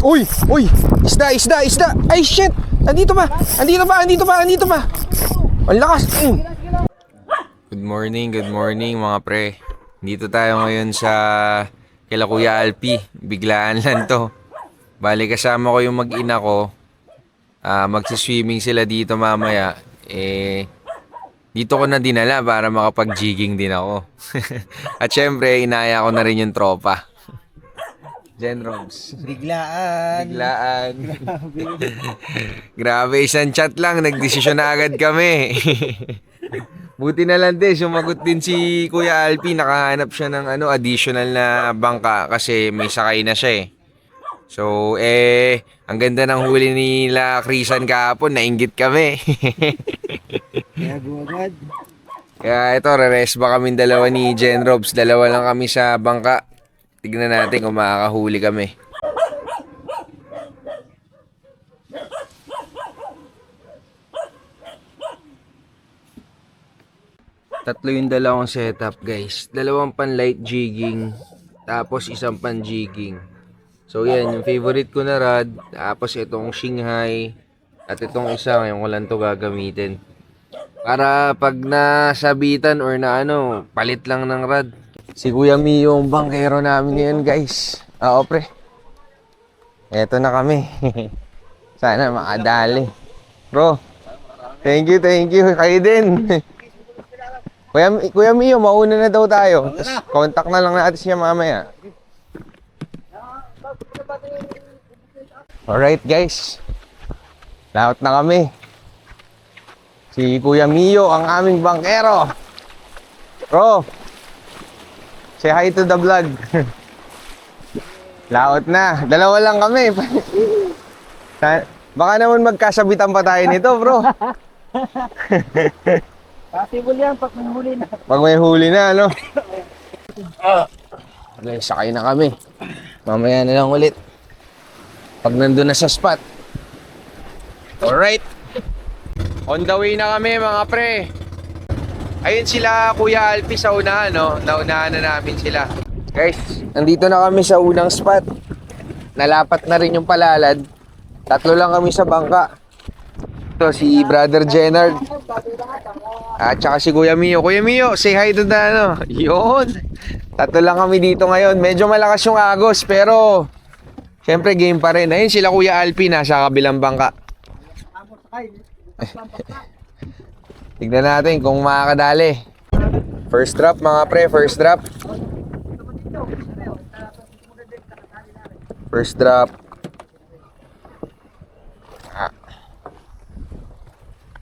Uy! Uy! Isda! Isda! Isda! Ay, shit! Andito pa! Andito pa! Andito pa! Andito pa! Ang lakas! Good morning mga pre. Dito tayo ngayon sa kila Kuya Alpi. Biglaan lang to. Bali kasama ko yung mag-ina ko. Magsiswimming sila dito mamaya. Dito ko na dinala para makapag-jigging din ako. At syempre, inaya ko na rin yung tropa. Jen Robs. Biglaan. Biglaan. Grabe, isang chat lang. Nagdesisyon na agad kami. Buti na lang din, sumagot din si Kuya Alpi. Nakahanap siya ng additional na bangka kasi may sakay na siya eh. So, ang ganda ng huli nila Krisan kahapon. Nainggit kami. Kaya agad. Kaya ito, re-rest ba kami dalawa ni Jen Robs. Dalawa lang kami sa bangka. Tignan natin kung makakahuli kami. Tatlo yung dalawang setup guys. Dalawang pan light jigging. Tapos isang pan jigging. So yan, yung favorite ko na rod. Tapos itong Shanghai. At itong isa, ngayon ko lang to gagamitin. Para pag nasabitan or na palit lang ng rod. Si Kuya Mio yung bangkero namin ngayon guys. Pre. Eto na kami. Sana makadali. Bro, thank you. Kayo din. Kuya Mio, mauna na daw tayo. Tapos contact na lang natin siya mamaya. Alright guys. Lahat na kami. Si Kuya Mio, ang aming bangkero. Bro, say hi to the vlog. Laot na. Dalawa lang kami. Baka naman magkasabitan pa tayo nito, bro. Possible yan pag may huli na. Pag may huli na, Okay, sakay na kami. Mamaya na lang ulit. Pag nandun na sa spot. Alright. On the way na kami, mga pre. Ayun sila Kuya Alpi sa unahan, Naunahan na namin sila. Guys, nandito na kami sa unang spot. Nalapat na rin yung palalad. Tatlo lang kami sa bangka. Ito si Brother Jenard. At saka si Kuya Mio. Kuya Mio, say hi to the Yun. Tatlo lang kami dito ngayon. Medyo malakas yung agos pero syempre game pa rin. Ayun sila Kuya Alpi nasa kabilang bangka. Tignan natin kung makakadali. First drop mga pre, first drop. First drop.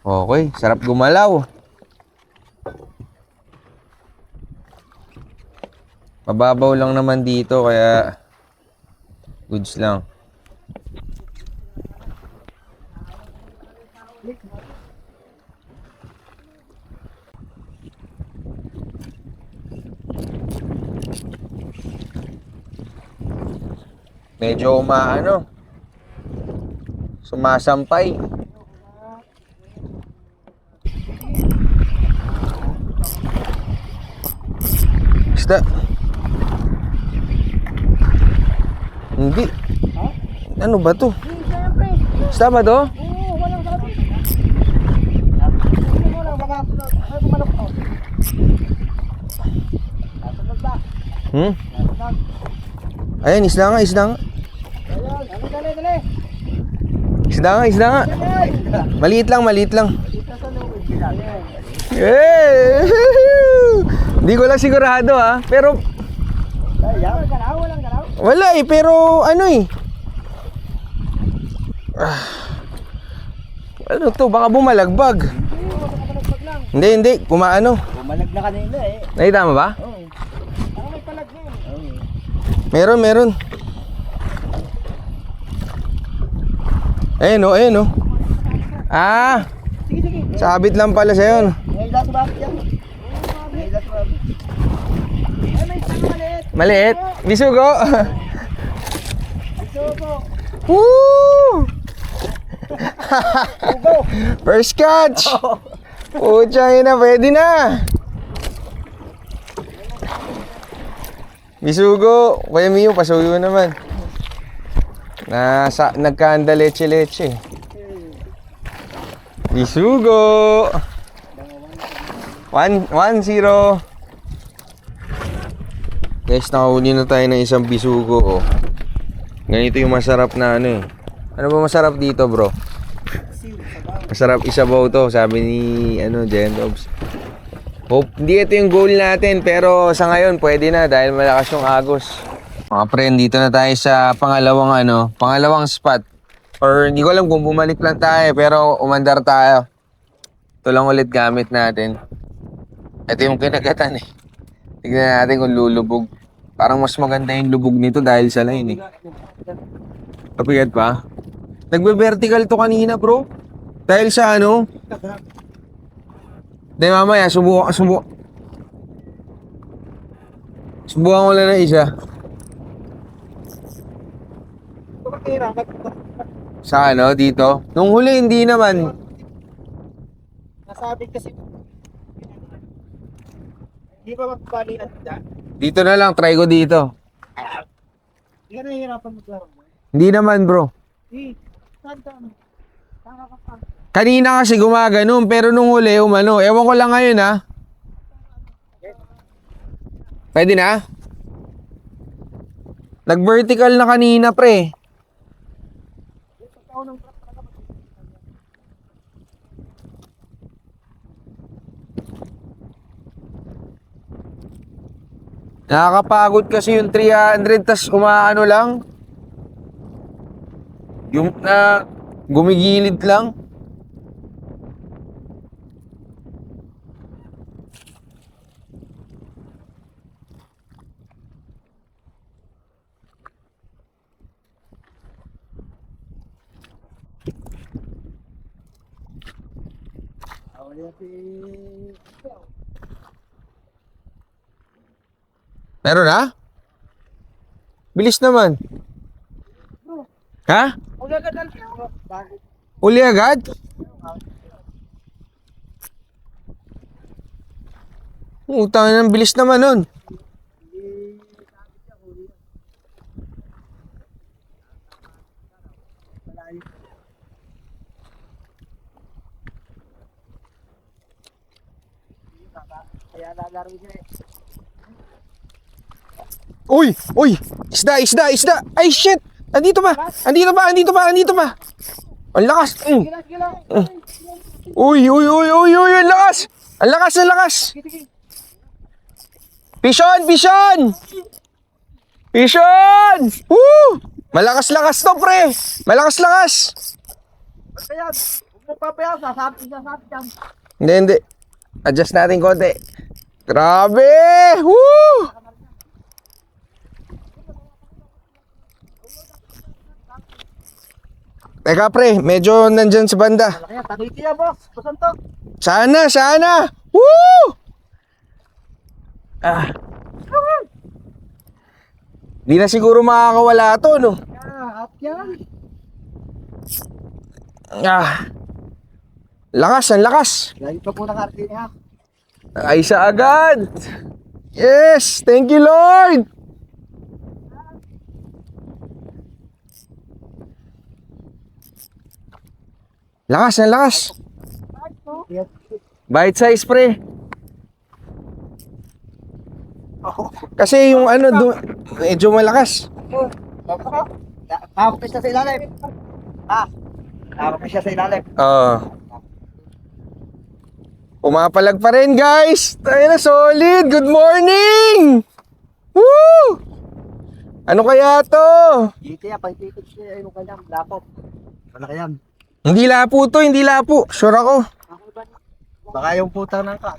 Okay, sarap gumalaw. Mababaw lang naman dito kaya goods lang. Medyo sumasampay. Isda. Hindi. Ano ba to? Isda ba to? Walang sabi. Ayan, isda nga. Dali. Isda nga. Maliit lang. Hindi ko lang sigurado pero Walang galaw. wala pero ano to, baka bumalagbag. Hindi, kumaano. Bumalag na kanina eh. Nakita mo ba? Oo. Parang may palag na yun. Meron. Ayun oh. Sige. Sabit lang pala sa'yo. May last rabbit yan. May last rabbit. Ay, may isang maliit. Maliit. Bisugo. Isugo. Woo! First catch. Pucha na, pwede na. Bisugo. Kuya Mio, pasuyo naman. Nagkanda leche-leche. Bisugo! 1-0. Guys, nakahuli na tayo ng isang bisugo. Oh. Ganito yung masarap na ano eh. Ano ba masarap dito, bro? Masarap isabaw to, sabi ni Giant Obs. Hope, hindi ito yung goal natin, pero sa ngayon pwede na dahil malakas yung agos. Mga friend, dito na tayo sa pangalawang spot. Or hindi ko alam kung bumalik lang tayo, pero umandar tayo. Ito lang ulit gamit natin. Ito yung kinagatan eh. Tignan natin kung lulubog. Parang mas maganda yung lubog nito dahil sa line eh. Kapigat pa? Nagbe-vertical to kanina, bro. Dahil sa Dahil mamaya, subukan ko lang na isa. Sa dito? Nung huli, hindi naman. Nasabi kasi, hindi ba magbalian dyan? Dito na lang, try ko dito. Hindi ka nahihirapan maglaro mo. Hindi naman, bro. Saan ka? Tama ka pa. Kanina kasi gumaganon, pero nung huli, Ewan ko lang ngayon, ha? Pwede na? Nag-vertical na kanina, pre. Nakakapagod kasi yung 300, tas umaano lang. Yung gumigilid lang. Meron na? Bilis naman. Ha? Uli agad? Utang ng bilis naman nun. Kaya lalaro niya eh. Uy! Isda! Ay, shit! Andito pa! Ang lakas! Gila. Uy! Ang lakas! Ang lakas! Pishon! Woo! Malakas-lakas to, pre! Malakas! Basta yan. Huwag mo papayaw. Sasabi yan. Hindi. Adjust natin konti. Grabe! Woo! Teka, pre, medyo nandyan sa banda. Kaya takiti yan, boss. Pasantok. Sana! Woo! Di na siguro makakawala to, no? At yan. Ang lakas. Lagi pa po nakarating ha. Ay sa agad. Yes, thank you, Lord. Lakas. Bite size, pre. Kasi yung medyo malakas. Nakakapis siya sa ilalim. Nakakapis siya sa ilalim. Pumapalag pa rin, guys. Tayo na, solid. Good morning. Woo! Ano kaya to? Dito yan, pag-tikot siya. Ano kanyang lapop. Wala kayang. Hindi lapo. Sure ako. Baka yung putang ng ka.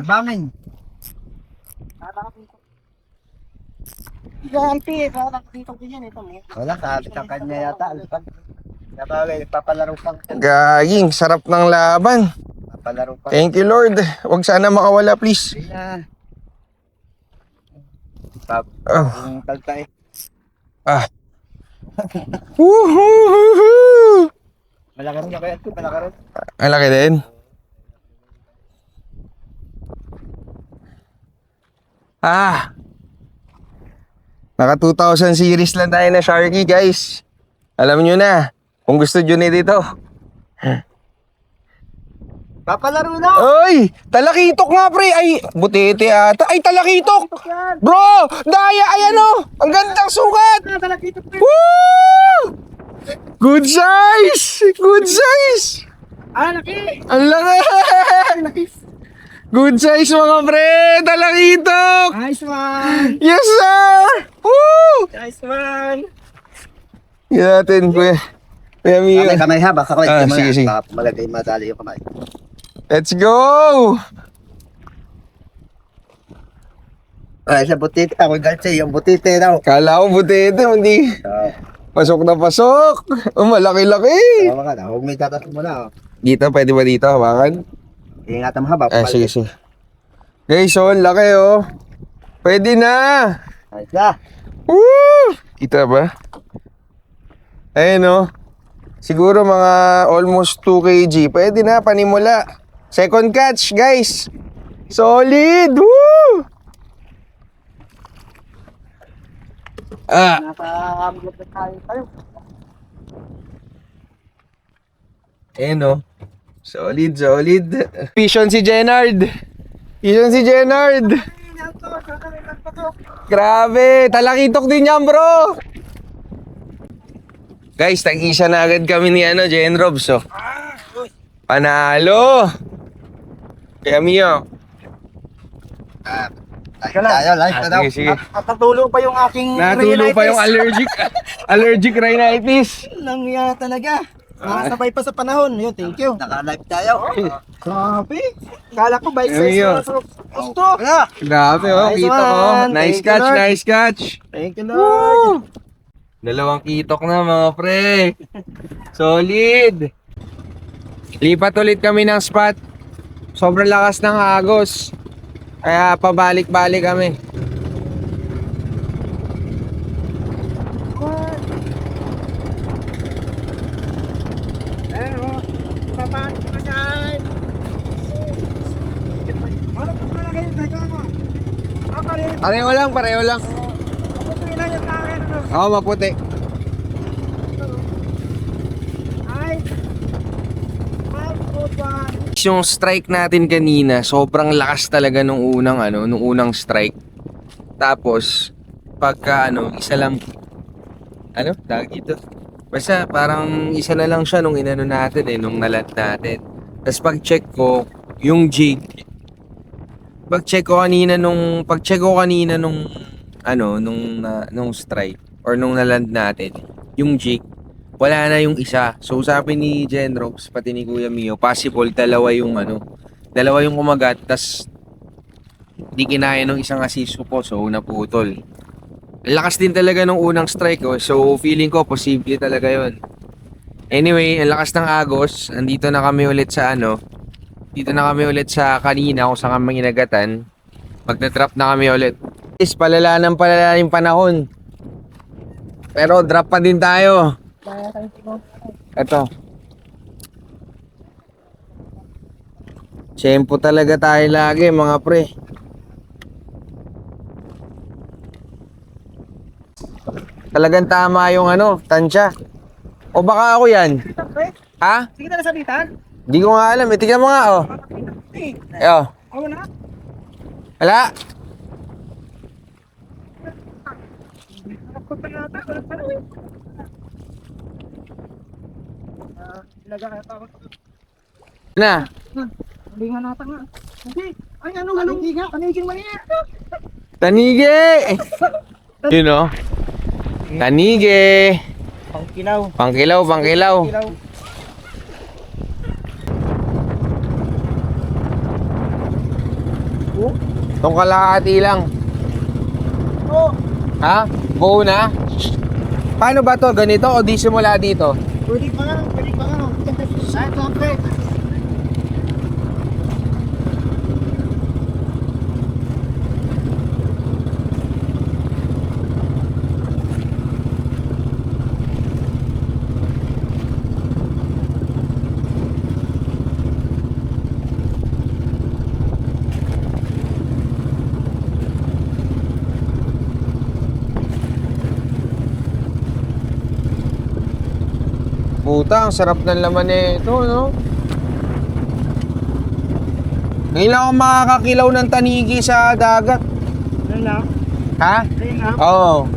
Bangin. Ganti, parang dito din yan. Wala, sabi ka kanya yata. Nabagay, nagpapalaro pang. Gaging, sarap ng laban. Nagpapalaro pang. Thank you, Lord. Huwag sana makawala, please. Kaya. Yung taltay. Woohoo! Malaki rin kaya ito, malaki rin. Ang laki din. Naka 2000 series lang tayo na Sharky, guys. Alam nyo na, kung gusto nyo dito. Papalaro na! Oy! Talakitok nga, pre! Ay, butete ata. Ay, talakitok! Bro! Daya! Ay, ano? Ang gandang sukat! Talakitok na! Woo! Good size! Good size! Ah, laki! Ang laki! Laki! Good size, mga pre! Talakitok! Nice one! Yes, sir! Woo! Nice one! Yan natin, kuya. Kuya Mio. Kamay ha, baka ko Ah, sige, sige. Malagay madali yung kamay. Let's go! Ay, sa butite, ako galit sa'yo, yung butite daw. Kala ko butete, hindi. Pasok na pasok. Oh, malaki-laki. Tama ka na, huwag may tatas mo na. Dito, pwede ba dito? Hawakan? Ingatan mo ha, baka. Ah, sige, sige. Guys, oh, ang laki, oh. Pwede na. Nice na. Woo! Kita ba? Ayun, oh. Siguro mga almost 2 kg. Pwede na, panimula. Second catch, guys. Solid! Woo! Ah, Nakakamulot na tayo. ayun, oh. Solid, solid. Vision si Jenard. Vision si Jenard. Grabe, talakitok din yan, bro. Guys, tag-isa na agad kami ni Jen Robs, oh. Panalo. Kaya Mio. Tayo, live na daw. Sige, sige. At natulog pa yung aking Natulog pa yung allergic rhinitis. Lang ya talaga. Nakasabay pa sa panahon. Yun, thank you. Naka-live tayo. Grabe. Kala ko bike Ayun, size yun. gusto. Grabe, oh. Nice Kita ko. one. Nice Thank you, catch, Lord. nice catch. Thank you, Lord. Dalawang kitok na, mga pre. Solid. Lipat ulit kami ng spot. Sobrang lakas ng agos. Kaya pabalik-balik kami. Pareho lang, pareho lang. Oo, maputi. Yung strike natin kanina, sobrang lakas talaga nung unang strike. Tapos pagka isa lang tawag dito. Basta parang isa na lang siya nung inano natin nung naland natin. Tapos pag-check ko yung jig. Pag-check ko kanina nung nung strike or nung naland natin, yung jig wala na yung isa. So sabi ni Jenrox pati ni Kuya Mio, possible dalawa yung kumagat tas di kinaya ng isang asiso po, so naputol. Lakas din talaga nung unang strike, oh. So feeling ko posible talaga yon. Anyway, ang lakas ng agos. Dito na kami ulit sa kanina kung saan kami inagatan. Magna-drop na kami ulit. Is palala yung panahon. Pero drop pa din tayo. Ito. Tiyempo talaga tayo lagi, mga pre. Talagang tama yung tansya. O baka ako yan? Ha? Sige na nasabitan. Di ko nga alam. Tignan mo nga, oh. Ayo. Ako na. Wala. Ako pa yata. Wala pa rin. Ilagay ako. Na. Hindi nga nata nga. Hindi. Ay, anong higa? Panigin mo niya. Tanige! Yun, oh. Tanige! Pangkilaw. Pangkilaw. Kilaw. Itong kalahati lang. Oh. Ha? Buo na? Paano ba to? Ganito o di simula dito? Pwede pa nga. Side on break. puta, ang sarap ng laman ito, no? Ngayon lang ako makakakilaw ng tanigi sa dagat. Yan lang. Ha? Ayun lang. Oo.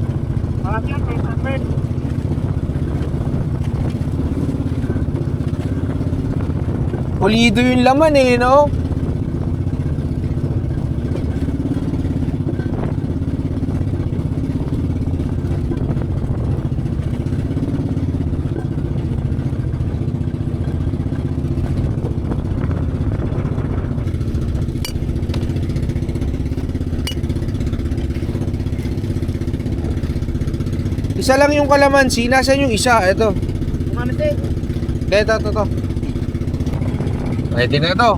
Pulido yung laman eh, no? Isa lang yung kalamansi. Nasaan yung isa? Ito. Kumanate. Ito. Ready na ito.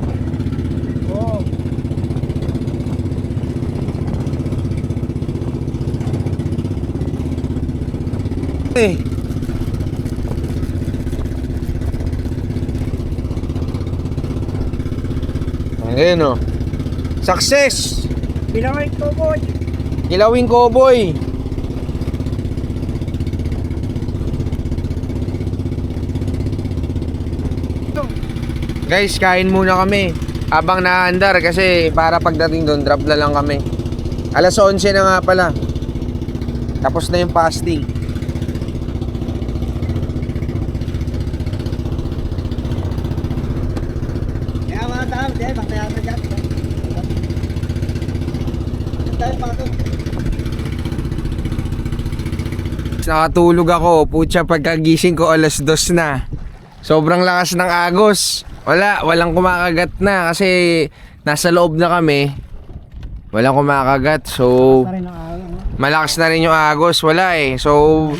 Oo. Eh. Ayan o. Success! Bilangay ko, boy. Kilawing cowboy. Guys, kain muna kami habang naandar kasi para pagdating doon, drop na lang kami. Alas 11 na nga pala. Tapos na yung fasting. Kaya mga tao, dahil bakit na dyan. Tayo pa ito. Nakatulog ako, putya, pagkagising ko alas 2 na. Sobrang lakas ng agos. Walang kumakagat na kasi nasa loob na kami. Walang kumakagat. So, malakas na rin yung agos. Wala eh. So,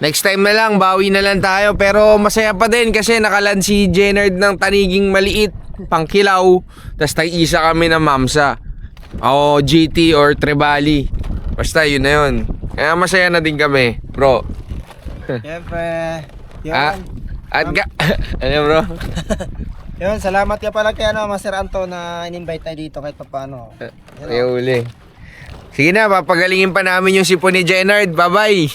next time na lang, bawi na lang tayo. Pero masaya pa din kasi nakalan si Jenard ng taniging maliit, pangkilaw. Tapos tag-isa kami ng mamsa. O GT or Trebali. Basta yun na yun. Kaya masaya na din kami, bro. Siyempre. Yun. Ano bro? Yun, salamat ka pala kay Master Anto na in-invite tayo dito kahit pa paano. Ay uli. Sige na, papagalingin pa namin yung sipon ni Jenard. Bye-bye.